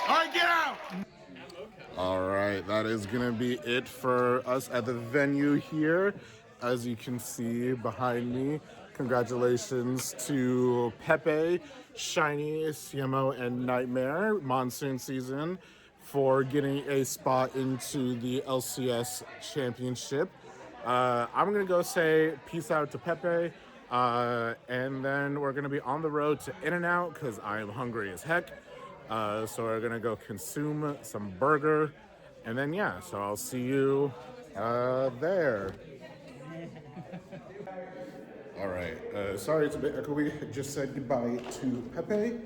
All right, get out! All right, that is gonna be it for us at the venue here. As you can see behind me, congratulations to Pepe, Shiny, CMO, and Nightmare Monsoon Season for getting a spot into the LCS Championship. I'm gonna go say peace out to Pepe, and then we're gonna be on the road to In-N-Out because I am hungry as heck. So we're gonna go consume some burger, and then yeah, so I'll see you there. All right, sorry it's a bit echoey. I just said goodbye to Pepe.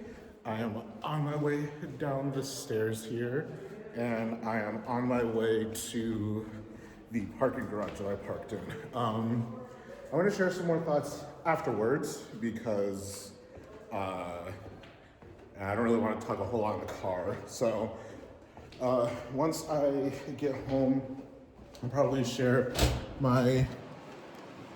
I am on my way down the stairs here, and I am on my way to the parking garage that I parked in. I want to share some more thoughts afterwards because I don't really want to talk a whole lot in the car. So once I get home, I'll probably share my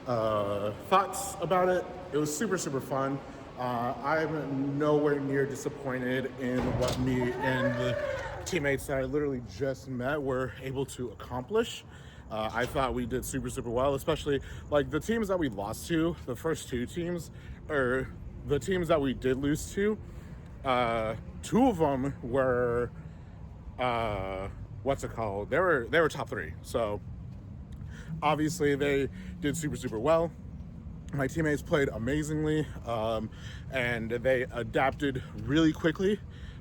thoughts about it. It was super fun. I'm nowhere near disappointed in what me and the teammates that I literally just met were able to accomplish. I thought we did super well, especially like the teams that we lost to, the first two teams, or the teams that we did lose to. Two of them were, what's it called? They were top three. So obviously they did super well. My teammates played amazingly, and they adapted really quickly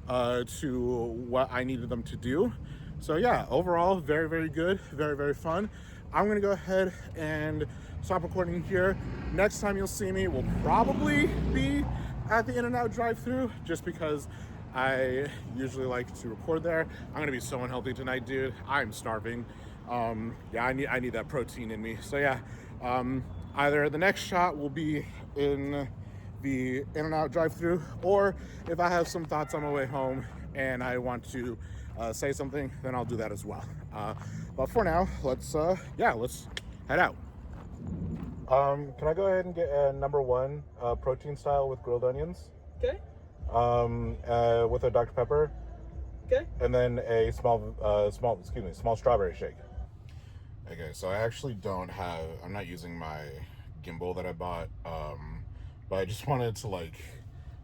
to what I needed them to do. So yeah, overall, very good, very fun. I'm gonna go ahead and stop recording here. Next time you'll see me will probably be at the In-N-Out drive-thru, just because I usually like to record there. I'm gonna be so unhealthy tonight, dude. I'm starving. Yeah, I need that protein in me. So yeah, either the next shot will be in the In-N-Out drive-thru, or if I have some thoughts on my way home and I want to say something, then I'll do that as well. But for now, let's head out. Can I go ahead and get a number one protein style with grilled onions? Okay. With a Dr. Pepper. Okay. And then a small strawberry shake. Okay, so I actually I'm not using my gimbal that I bought, but I just wanted to like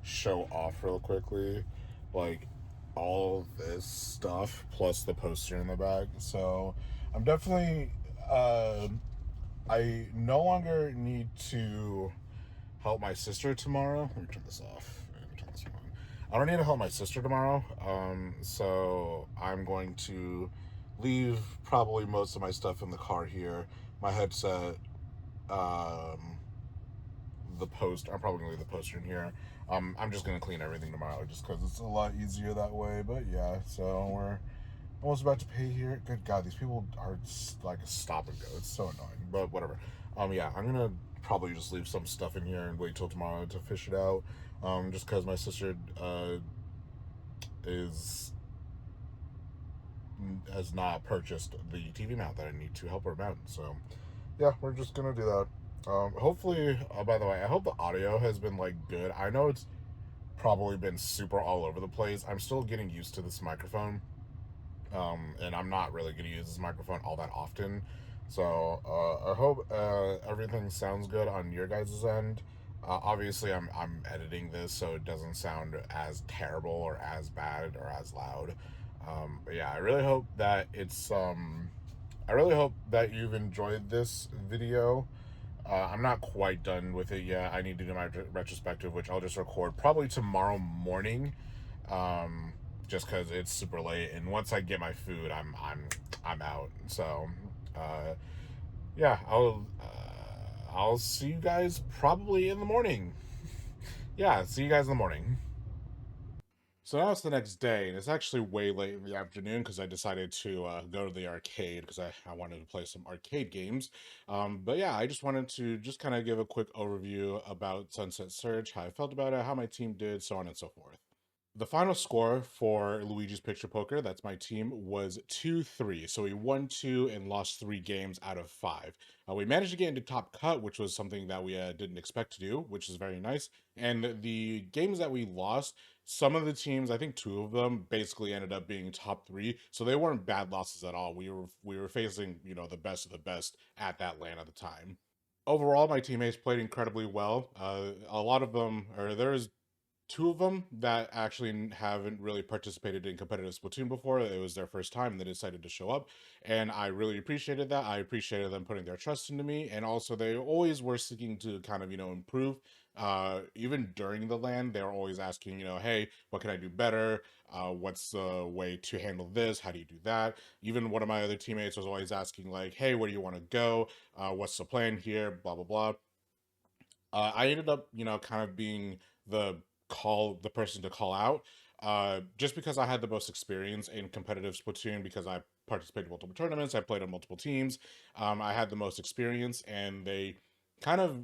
show off real quickly. Like, all this stuff plus the poster in the back. So I'm definitely I no longer need to help my sister tomorrow. Let me turn this off. Turn this on. I don't need to help my sister tomorrow. So I'm going to leave probably most of my stuff in the car here. My headset, the post. I'm probably gonna leave the poster in here. I'm just gonna clean everything tomorrow, just because it's a lot easier that way. But yeah, so we're almost about to pay here. Good God, these people are like a stop and go. It's so annoying, but whatever. Yeah, I'm gonna probably just leave some stuff in here and wait till tomorrow to fish it out. Just because my sister is has not purchased the TV mount that I need to help her mount. So yeah, we're just gonna do that. Hopefully, by the way, I hope the audio has been like good. I know it's probably been super all over the place. I'm still getting used to this microphone. And I'm not really going to use this microphone all that often. So I hope everything sounds good on your guys' end. Obviously, I'm editing this so it doesn't sound as terrible or as bad or as loud. But yeah, I really hope that it's I really hope that you've enjoyed this video. I'm not quite done with it yet. I need to do my retrospective, which I'll just record probably tomorrow morning. Just because it's super late, and once I get my food, I'm out. So, yeah, I'll see you guys probably in the morning. Yeah, see you guys in the morning. So now it's the next day, and it's actually way late in the afternoon because I decided to go to the arcade because I wanted to play some arcade games. But yeah, I just wanted to just kind of give a quick overview about Sunset Surge, how I felt about it, how my team did, so on and so forth. The final score for Luigi's Picture Poker, that's my team, was 2-3. So we won 2 and lost 3 games out of 5. We managed to get into top cut, which was something that we didn't expect to do, which is very nice. And the games that we lost, some of the teams, I think 2 of them, basically ended up being top 3. So they weren't bad losses at all. We were facing, the best of the best at that LAN at the time. Overall, my teammates played incredibly well. A lot of them, or there's 2 of them that actually haven't really participated in competitive Splatoon before. It was their first time and they decided to show up, and I really appreciated that. I appreciated them putting their trust into me, and also they always were seeking to kind of improve. Even during the LAN, they were always asking, hey, what can I do better? What's the way to handle this? How do you do that? Even one of my other teammates was always asking, like, hey, where do you want to go? What's the plan here? Blah blah blah. I ended up, kind of being the person to call out, just because I had the most experience in competitive Splatoon, because I participated in multiple tournaments, I played on multiple teams. I had the most experience, and they kind of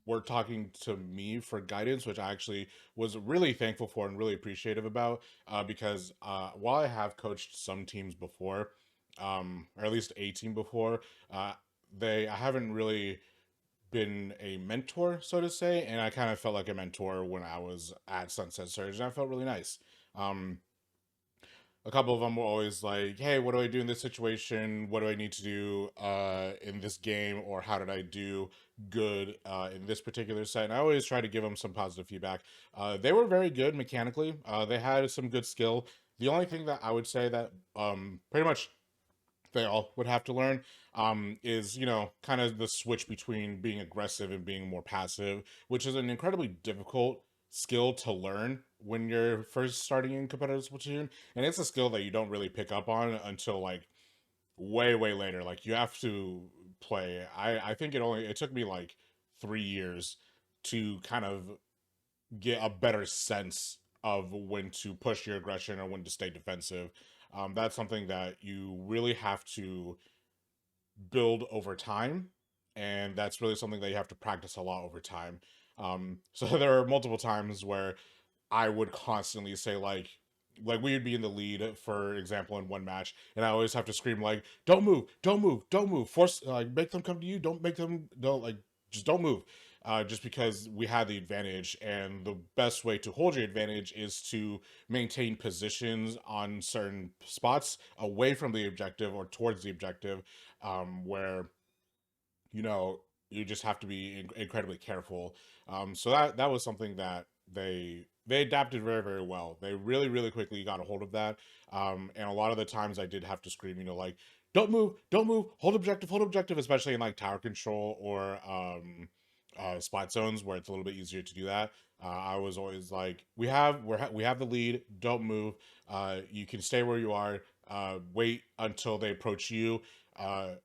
were talking to me for guidance, which I actually was really thankful for and really appreciative about, because while I have coached some teams before, or at least a team before, I haven't really been a mentor, so to say, and I kind of felt like a mentor when I was at Sunset Surge, and I felt really nice. A couple of them were always like, hey, what do I do in this situation? What do I need to do in this game? Or how did I do good in this particular set? And I always try to give them some positive feedback. They were very good mechanically. They had some good skill. The only thing that I would say that pretty much they all would have to learn is, kind of the switch between being aggressive and being more passive, which is an incredibly difficult skill to learn when you're first starting in competitive Splatoon. And it's a skill that you don't really pick up on until like way, way later. Like you have to play. I think it took me like 3 years to kind of get a better sense of when to push your aggression or when to stay defensive. That's something that you really have to build over time, and that's really something that you have to practice a lot over time. So there are multiple times where I would constantly say like we would be in the lead, for example, in one match, and I always have to scream like, "Don't move, don't move, don't move! Force, make them come to you. Don't make them, don't like, just don't move." Just because we had the advantage, and the best way to hold your advantage is to maintain positions on certain spots away from the objective or towards the objective, where you just have to be incredibly careful. So that was something that they they adapted very, very well. They really, really quickly got a hold of that. And a lot of the times I did have to scream, like, don't move, hold objective, especially in like tower control or spot zones where it's a little bit easier to do that. I was always like, we have the lead, don't move. You can stay where you are. Wait until they approach you.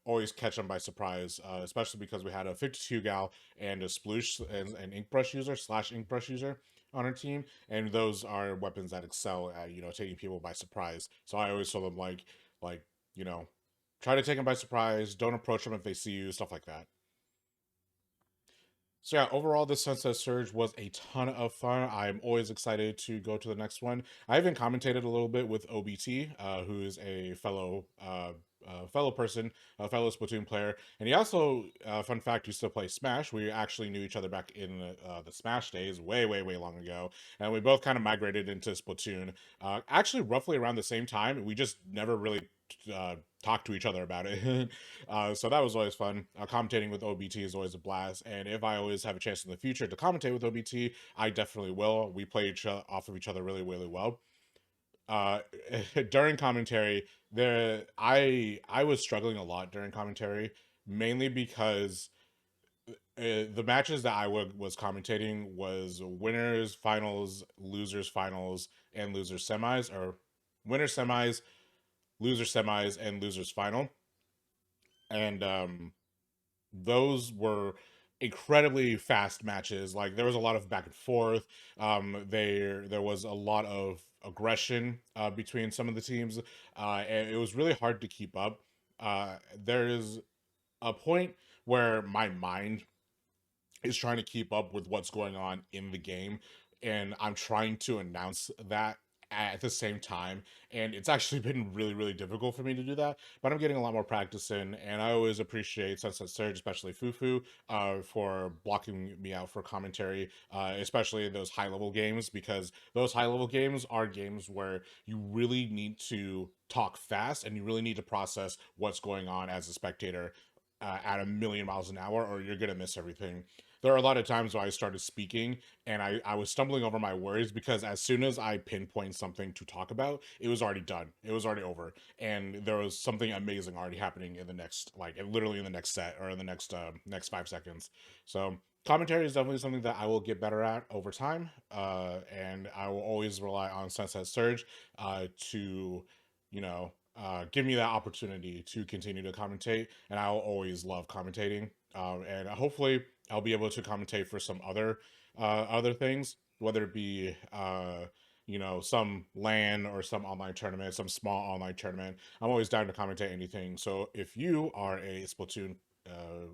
Always catch them by surprise, especially because we had a 52 gal and a sploosh and an ink brush user / ink brush user on our team, and those are weapons that excel at taking people by surprise. So I always told them like try to take them by surprise, don't approach them if they see you, stuff like that. So yeah, overall, this Sunset Surge was a ton of fun. I'm always excited to go to the next one. I even commentated a little bit with OBT, who is a fellow person, a fellow Splatoon player, and he also, fun fact, used to play Smash. We actually knew each other back in the Smash days, way, way, way long ago, and we both kind of migrated into Splatoon, actually roughly around the same time. We just never really talk to each other about it. So that was always fun. Commentating with OBT is always a blast, and if I always have a chance in the future to commentate with OBT, I definitely will. We play off of each other really, really well. During commentary, I was struggling a lot during commentary, mainly because the matches that I was commentating was winners finals, losers finals, and losers semis, or winners semis, loser semis, and losers final. And those were incredibly fast matches. Like, there was a lot of back and forth. There was a lot of aggression between some of the teams, and it was really hard to keep up. There is a point where my mind is trying to keep up with what's going on in the game, and I'm trying to announce that at the same time, and it's actually been really, really difficult for me to do that, but I'm getting a lot more practice in, and I always appreciate Sunset Surge, especially Fufu, for blocking me out for commentary, especially in those high level games, because those high level games are games where you really need to talk fast and you really need to process what's going on as a spectator at a million miles an hour, or you're gonna miss everything. There are a lot of times where I started speaking and I was stumbling over my words, because as soon as I pinpoint something to talk about, it was already done. It was already over. And there was something amazing already happening in the next, like literally in the next set, or in the next 5 seconds. So commentary is definitely something that I will get better at over time. And I will always rely on Sunset Surge to, give me that opportunity to continue to commentate. And I will always love commentating. And hopefully I'll be able to commentate for some other things, whether it be some LAN or some online tournament, some small online tournament. I'm always down to commentate anything. So if you are a Splatoon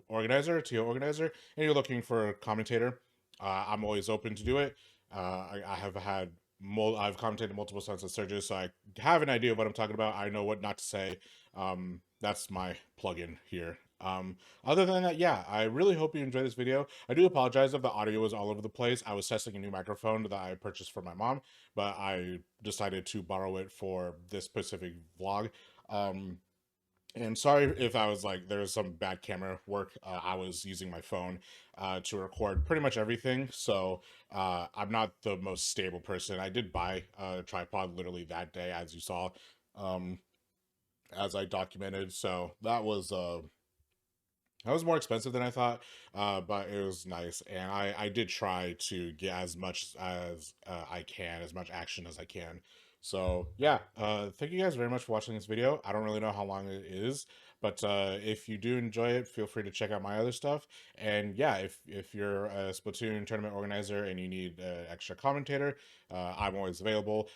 organizer, TO organizer, and you're looking for a commentator, I'm always open to do it. I have had I've commentated multiple Sunset Surges, so I have an idea of what I'm talking about. I know what not to say. That's my plug-in here. Other than that, yeah, I really hope you enjoyed this video. I do apologize if the audio was all over the place. I was testing a new microphone that I purchased for my mom, but I decided to borrow it for this specific vlog. And sorry if I was like, there was some bad camera work. I was using my phone to record pretty much everything. So I'm not the most stable person. I did buy a tripod literally that day, as you saw, as I documented. So that was more expensive than I thought, but it was nice. And I did try to get as much as I can, as much action as I can. So yeah, thank you guys very much for watching this video. I don't really know how long it is, but if you do enjoy it, feel free to check out my other stuff. And yeah, if you're a Splatoon tournament organizer and you need an extra commentator, I'm always available.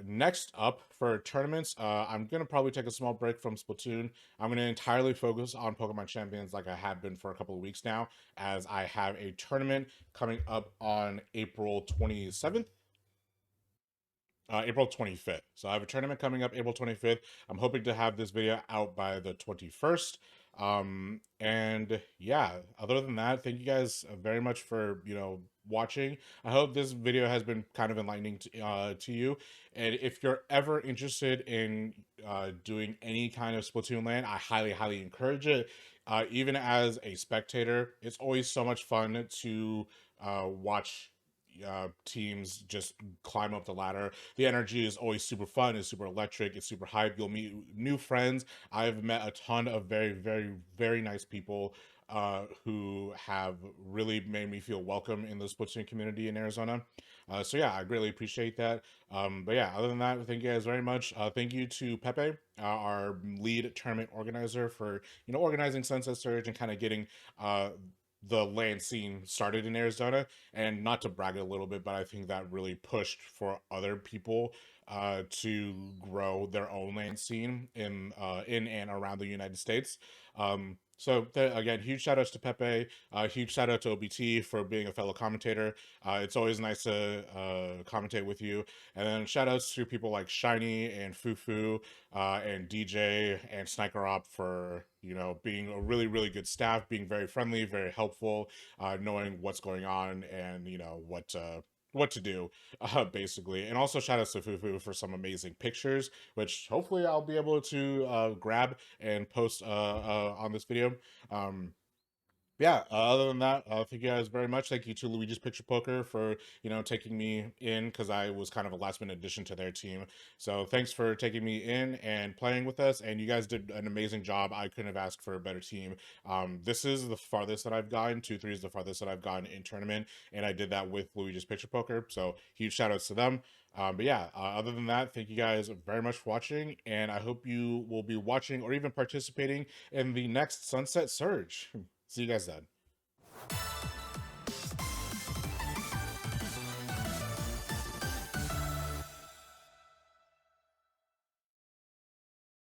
Next up for tournaments, I'm going to probably take a small break from Splatoon. I'm going to entirely focus on Pokemon Champions like I have been for a couple of weeks now, as I have a tournament coming up on April 27th. April 25th. So I have a tournament coming up April 25th. I'm hoping to have this video out by the 21st. And yeah, other than that, thank you guys very much for, watching. I hope this video has been kind of enlightening to you. And if you're ever interested in doing any kind of Splatoon LAN, I highly, highly encourage it. Even as a spectator, it's always so much fun to watch teams just climb up the ladder. The energy is always super fun, it's super electric, it's super hype. You'll meet new friends. I've met a ton of very, very, very nice people who have really made me feel welcome in the Splatoon community in Arizona. So yeah, I really appreciate that. But yeah, other than that, thank you guys very much. Thank you to Pepe, our lead tournament organizer, for organizing Sunset Surge and kind of getting the LAN scene started in Arizona. And not to brag a little bit, but I think that really pushed for other people to grow their own LAN scene in and around the United States. So again, huge shout outs to Pepe, huge shout out to OBT for being a fellow commentator. It's always nice to commentate with you. And then shout outs to people like Shiny and Fufu and DJ and Sniker Op for being a really, really good staff, being very friendly, very helpful, knowing what's going on and what to do, basically. And also shout outs to Fufu for some amazing pictures, which hopefully I'll be able to grab and post on this video. Yeah, other than that, thank you guys very much. Thank you to Luigi's Picture Poker for, taking me in, because I was kind of a last minute addition to their team. So thanks for taking me in and playing with us, and you guys did an amazing job. I couldn't have asked for a better team. This is the farthest that I've gotten. 2-3 is the farthest that I've gotten in tournament, and I did that with Luigi's Picture Poker, so huge shout outs to them. But yeah, other than that, thank you guys very much for watching, and I hope you will be watching or even participating in the next Sunset Surge. See you guys then.